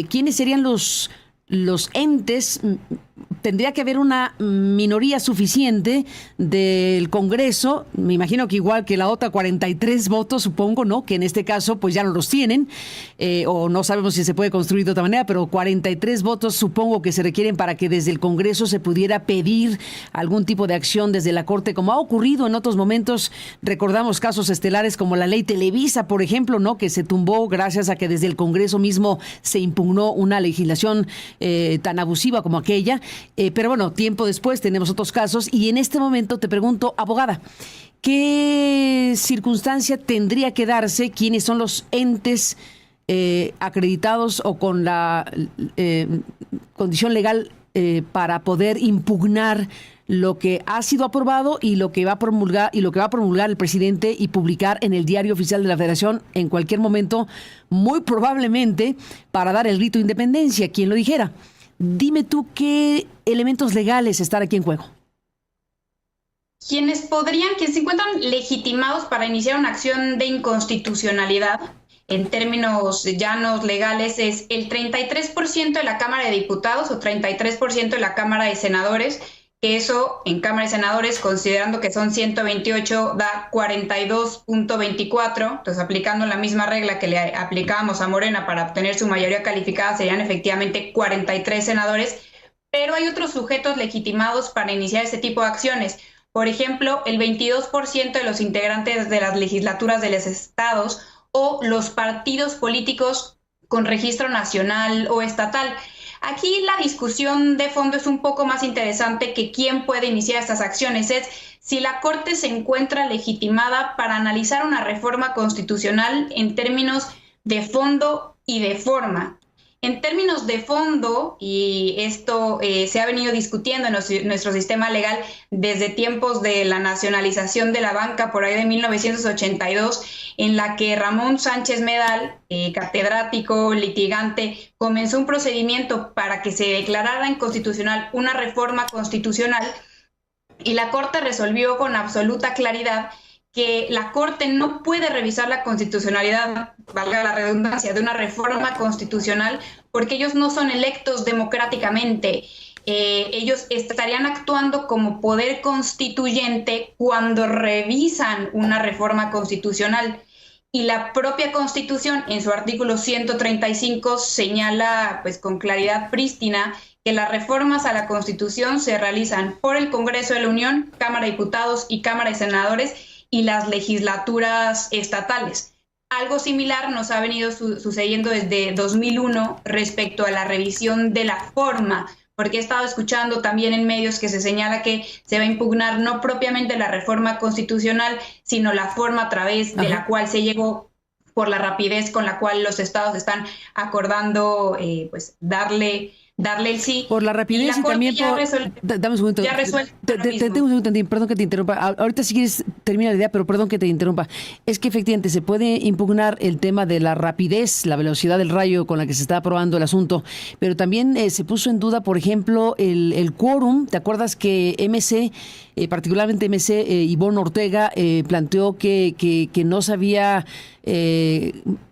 ¿quiénes serían los entes? Tendría que haber una minoría suficiente del Congreso, me imagino que igual que la otra, 43 votos, supongo, ¿no? Que en este caso pues ya no los tienen, o no sabemos si se puede construir de otra manera, pero 43 votos supongo que se requieren para que desde el Congreso se pudiera pedir algún tipo de acción desde la Corte, como ha ocurrido en otros momentos. Recordamos casos estelares como la ley Televisa, por ejemplo, ¿no? Que se tumbó gracias a que desde el Congreso mismo se impugnó una legislación tan abusiva como aquella. Pero bueno, tiempo después tenemos otros casos y en este momento te pregunto, abogada, ¿qué circunstancia tendría que darse? ¿Quiénes son los entes acreditados o con la condición legal para poder impugnar lo que ha sido aprobado y lo que va a promulgar el presidente y publicar en el Diario Oficial de la Federación en cualquier momento, muy probablemente para dar el grito de independencia, quien lo dijera? Dime tú qué elementos legales están aquí en juego. Quienes se encuentran legitimados para iniciar una acción de inconstitucionalidad, en términos llanos legales, es el 33% de la Cámara de Diputados o 33% de la Cámara de Senadores. Eso en Cámara de Senadores, considerando que son 128, da 42.24. Entonces, aplicando la misma regla que le aplicábamos a Morena para obtener su mayoría calificada, serían efectivamente 43 senadores. Pero hay otros sujetos legitimados para iniciar este tipo de acciones. Por ejemplo, el 22% de los integrantes de las legislaturas de los estados o los partidos políticos con registro nacional o estatal. Aquí la discusión de fondo es un poco más interesante que quién puede iniciar estas acciones. Es si la Corte se encuentra legitimada para analizar una reforma constitucional en términos de fondo y de forma. En términos de fondo, y esto se ha venido discutiendo en nuestro sistema legal desde tiempos de la nacionalización de la banca, por ahí de 1982, en la que Ramón Sánchez Medal, catedrático, litigante, comenzó un procedimiento para que se declarara inconstitucional una reforma constitucional, y la Corte resolvió con absoluta claridad que la Corte no puede revisar la constitucionalidad, valga la redundancia, de una reforma constitucional porque ellos no son electos democráticamente. Ellos estarían actuando como poder constituyente cuando revisan una reforma constitucional. Y la propia Constitución, en su artículo 135, señala pues con claridad prístina que las reformas a la Constitución se realizan por el Congreso de la Unión, Cámara de Diputados y Cámara de Senadores, y las legislaturas estatales. Algo similar nos ha venido sucediendo desde 2001 respecto a la revisión de la forma, porque he estado escuchando también en medios que se señala que se va a impugnar no propiamente la reforma constitucional, sino la forma a través de la cual se llegó, por la rapidez con la cual los estados están acordando pues darle el sí. Por la rapidez y también por... Dame un segundo. Tengo un segundo, perdón que te interrumpa. Ahorita si quieres termina la idea, pero perdón que te interrumpa. Es que efectivamente se puede impugnar el tema de la rapidez, la velocidad del rayo con la que se está aprobando el asunto, pero también se puso en duda, por ejemplo, el quórum. ¿Te acuerdas que particularmente MC, Ivonne Ortega, planteó que no se había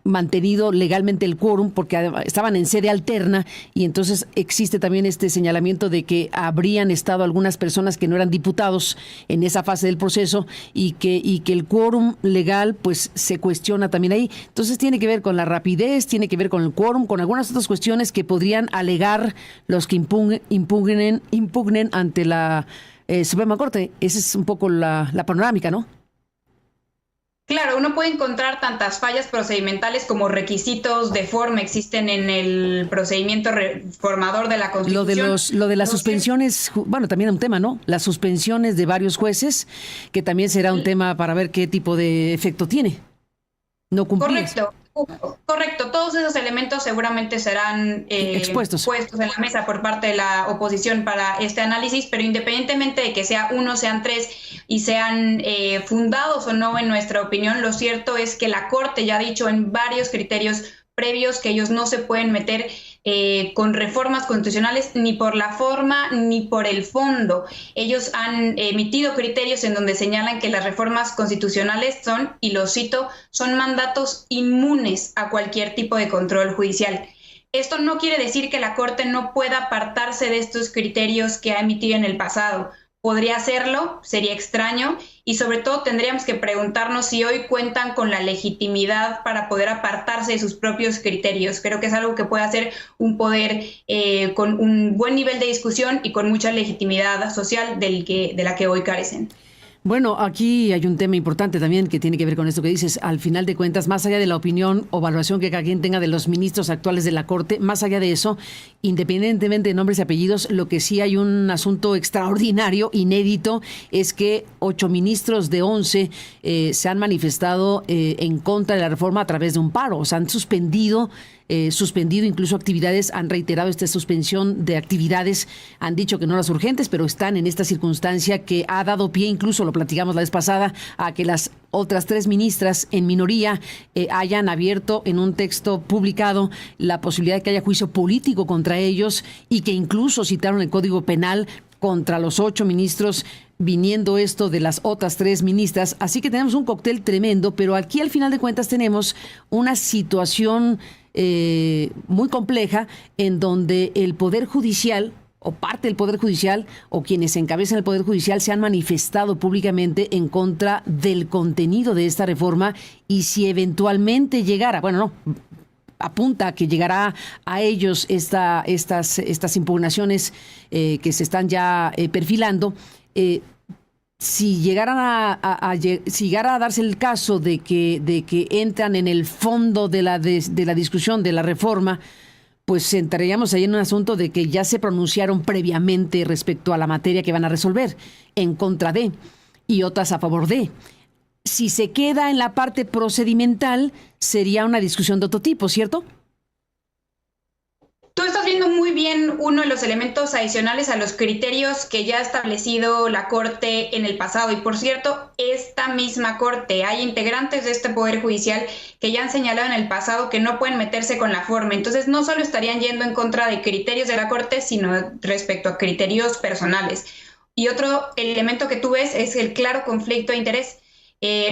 mantenido legalmente el quórum porque estaban en sede alterna, y entonces existe también este señalamiento de que habrían estado algunas personas que no eran diputados en esa fase del proceso y que el quórum legal pues se cuestiona también ahí. Entonces tiene que ver con la rapidez, tiene que ver con el quórum, con algunas otras cuestiones que podrían alegar los que impugnen ante la Suprema Corte. Esa es un poco la panorámica, ¿no? Claro, uno puede encontrar tantas fallas procedimentales como requisitos de forma existen en el procedimiento reformador de la Constitución. Lo de las suspensiones, bueno, también es un tema, ¿no? Las suspensiones de varios jueces, que también será un tema para ver qué tipo de efecto tiene. No cumplir. Correcto. Todos esos elementos seguramente serán expuestos en la mesa por parte de la oposición para este análisis, pero independientemente de que sea uno, sean tres y sean fundados o no en nuestra opinión, lo cierto es que la Corte ya ha dicho en varios criterios previos que ellos no se pueden meter con reformas constitucionales ni por la forma ni por el fondo. Ellos han emitido criterios en donde señalan que las reformas constitucionales son, y lo cito, son mandatos inmunes a cualquier tipo de control judicial. Esto no quiere decir que la Corte no pueda apartarse de estos criterios que ha emitido en el pasado. Podría hacerlo, sería extraño, y sobre todo tendríamos que preguntarnos si hoy cuentan con la legitimidad para poder apartarse de sus propios criterios. Creo que es algo que puede hacer un poder con un buen nivel de discusión y con mucha legitimidad social de la que hoy carecen. Bueno, aquí hay un tema importante también que tiene que ver con esto que dices. Al final de cuentas, más allá de la opinión o valoración que cada quien tenga de los ministros actuales de la Corte, más allá de eso, independientemente de nombres y apellidos, lo que sí hay un asunto extraordinario, inédito, es que 8 ministros de 11 se han manifestado en contra de la reforma a través de un paro. O sea, han suspendido incluso actividades, han reiterado esta suspensión de actividades, han dicho que no las urgentes, pero están en esta circunstancia que ha dado pie, incluso lo platicamos la vez pasada, a que las otras 3 ministras en minoría hayan abierto en un texto publicado la posibilidad de que haya juicio político contra ellos y que incluso citaron el Código Penal contra los 8 ministros, viniendo esto de las otras 3 ministras. Así que tenemos un cóctel tremendo, pero aquí al final de cuentas tenemos una situación muy compleja en donde el Poder Judicial o parte del Poder Judicial o quienes encabezan el Poder Judicial se han manifestado públicamente en contra del contenido de esta reforma y si eventualmente llegara, bueno, no, apunta a que llegará a ellos estas impugnaciones que se están ya perfilando. Si llegaran si llegara a darse el caso de que entran en el fondo de la discusión de la reforma, pues entraríamos ahí en un asunto de que ya se pronunciaron previamente respecto a la materia que van a resolver, en contra de, y otras a favor de. Si se queda en la parte procedimental, sería una discusión de otro tipo, ¿cierto? Tú estás viendo muy bien uno de los elementos adicionales a los criterios que ya ha establecido la Corte en el pasado. Y por cierto, esta misma Corte, hay integrantes de este Poder Judicial que ya han señalado en el pasado que no pueden meterse con la forma. Entonces, no solo estarían yendo en contra de criterios de la Corte, sino respecto a criterios personales. Y otro elemento que tú ves es el claro conflicto de interés.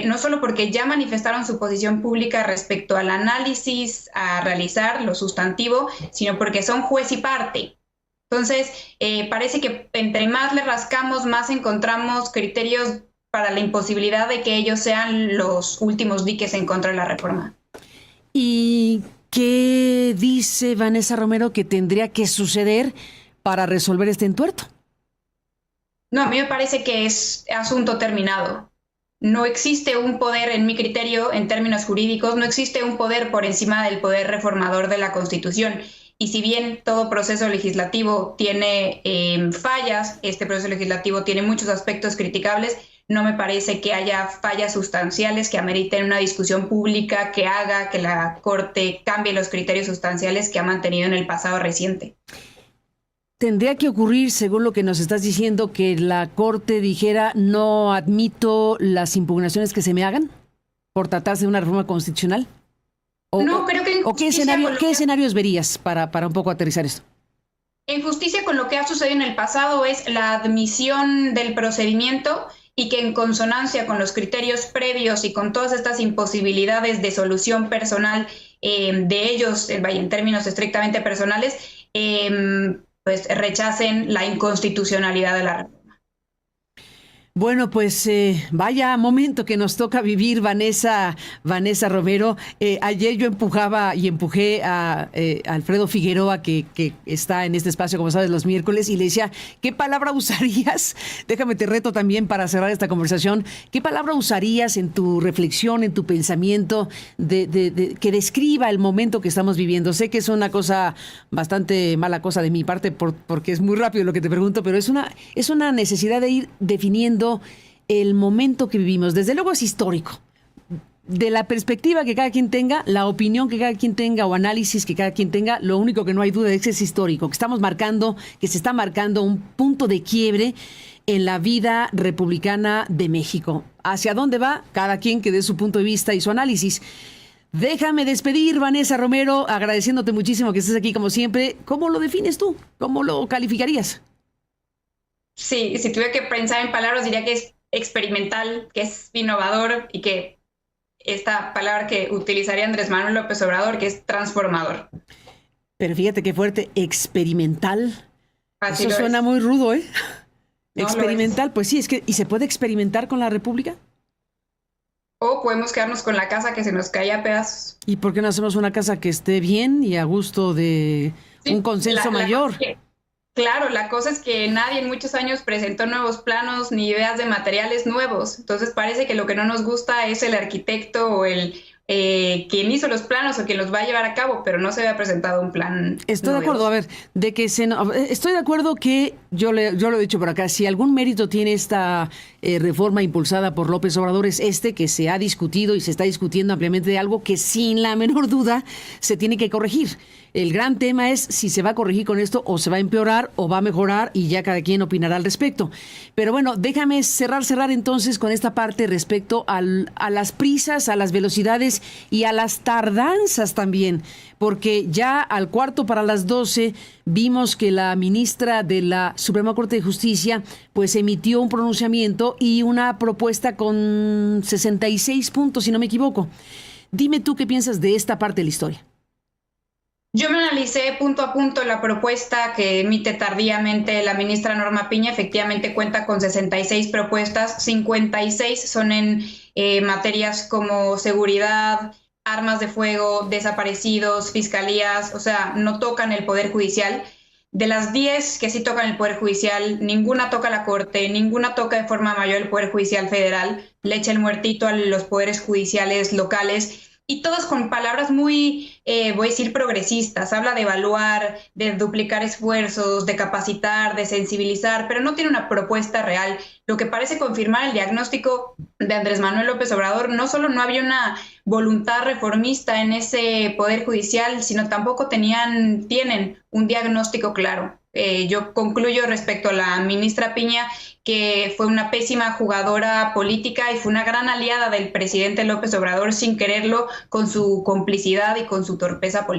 No solo porque ya manifestaron su posición pública respecto al análisis a realizar, lo sustantivo, sino porque son juez y parte. Entonces, parece que entre más le rascamos, más encontramos criterios para la imposibilidad de que ellos sean los últimos diques en contra de la reforma. ¿Y qué dice Vanessa Romero que tendría que suceder para resolver este entuerto? No, a mí me parece que es asunto terminado. No existe un poder, en mi criterio, en términos jurídicos, no existe un poder por encima del poder reformador de la Constitución. Y si bien todo proceso legislativo tiene fallas, este proceso legislativo tiene muchos aspectos criticables, no me parece que haya fallas sustanciales que ameriten una discusión pública que haga que la Corte cambie los criterios sustanciales que ha mantenido en el pasado reciente. ¿Tendría que ocurrir, según lo que nos estás diciendo, que la Corte dijera no admito las impugnaciones que se me hagan por tratarse de una reforma constitucional? No, creo que ¿Qué escenarios verías para un poco aterrizar esto? En justicia, con lo que ha sucedido en el pasado es la admisión del procedimiento y que en consonancia con los criterios previos y con todas estas imposibilidades de solución personal de ellos, en términos estrictamente personales, pues rechacen la inconstitucionalidad de la reforma. Bueno, pues vaya momento que nos toca vivir, Vanessa Romero. Ayer yo empujé a Alfredo Figueroa, que está en este espacio, como sabes, los miércoles, y le decía, ¿qué palabra usarías? Déjame te reto también para cerrar esta conversación. ¿Qué palabra usarías en tu reflexión, en tu pensamiento, que describa el momento que estamos viviendo? Sé que es una cosa bastante mala cosa de mi parte, porque es muy rápido lo que te pregunto, pero es una necesidad de ir definiendo el momento que vivimos. Desde luego es histórico. De la perspectiva que cada quien tenga, la opinión que cada quien tenga o análisis que cada quien tenga, lo único que no hay duda es que es histórico, que se está marcando un punto de quiebre en la vida republicana de México. ¿Hacia dónde va? Cada quien que dé su punto de vista y su análisis. Déjame despedir, Vanessa Romero, agradeciéndote muchísimo que estés aquí como siempre. ¿Cómo lo defines tú? ¿Cómo lo calificarías? Sí, si tuviera que pensar en palabras, diría que es experimental, que es innovador y que esta palabra que utilizaría Andrés Manuel López Obrador, que es transformador. Pero fíjate qué fuerte, experimental. Así Eso lo suena es. muy rudo, ¿eh? No lo es. Experimental, pues sí, es que, ¿y se puede experimentar con la República? O podemos quedarnos con la casa que se nos caía a pedazos. ¿Y por qué no hacemos una casa que esté bien y a gusto de un Sí, consenso la cosa mayor? es que, claro, la cosa es que nadie en muchos años presentó nuevos planos ni ideas de materiales nuevos. Entonces parece que lo que no nos gusta es el arquitecto o el quien hizo los planos o quien los va a llevar a cabo, pero no se había presentado un plan Estoy de acuerdo, a novedoso. ver, de que estoy de acuerdo que yo lo he dicho por acá, si algún mérito tiene esta reforma impulsada por López Obrador es que se ha discutido y se está discutiendo ampliamente de algo que sin la menor duda se tiene que corregir. El gran tema es si se va a corregir con esto o se va a empeorar o va a mejorar y ya cada quien opinará al respecto. Pero bueno, déjame cerrar entonces con esta parte respecto a las prisas, a las velocidades y a las tardanzas también, porque ya al 11:45 vimos que la ministra de la Suprema Corte de Justicia pues emitió un pronunciamiento y una propuesta con 66 puntos, si no me equivoco. Dime tú qué piensas de esta parte de la historia. Yo me analicé punto a punto la propuesta que emite tardíamente la ministra Norma Piña. Efectivamente cuenta con 66 propuestas, 56 son en materias como seguridad, armas de fuego, desaparecidos, fiscalías, o sea, no tocan el Poder Judicial. De las 10 que sí tocan el Poder Judicial, ninguna toca la Corte, ninguna toca de forma mayor el Poder Judicial Federal, le echa el muertito a los poderes judiciales locales. Y todas con palabras muy, voy a decir, progresistas. Habla de evaluar, de duplicar esfuerzos, de capacitar, de sensibilizar, pero no tiene una propuesta real. Lo que parece confirmar el diagnóstico de Andrés Manuel López Obrador, no solo no había una voluntad reformista en ese Poder Judicial, sino tampoco tienen un diagnóstico claro. Yo concluyo respecto a la ministra Piña que fue una pésima jugadora política y fue una gran aliada del presidente López Obrador sin quererlo, con su complicidad y con su torpeza política.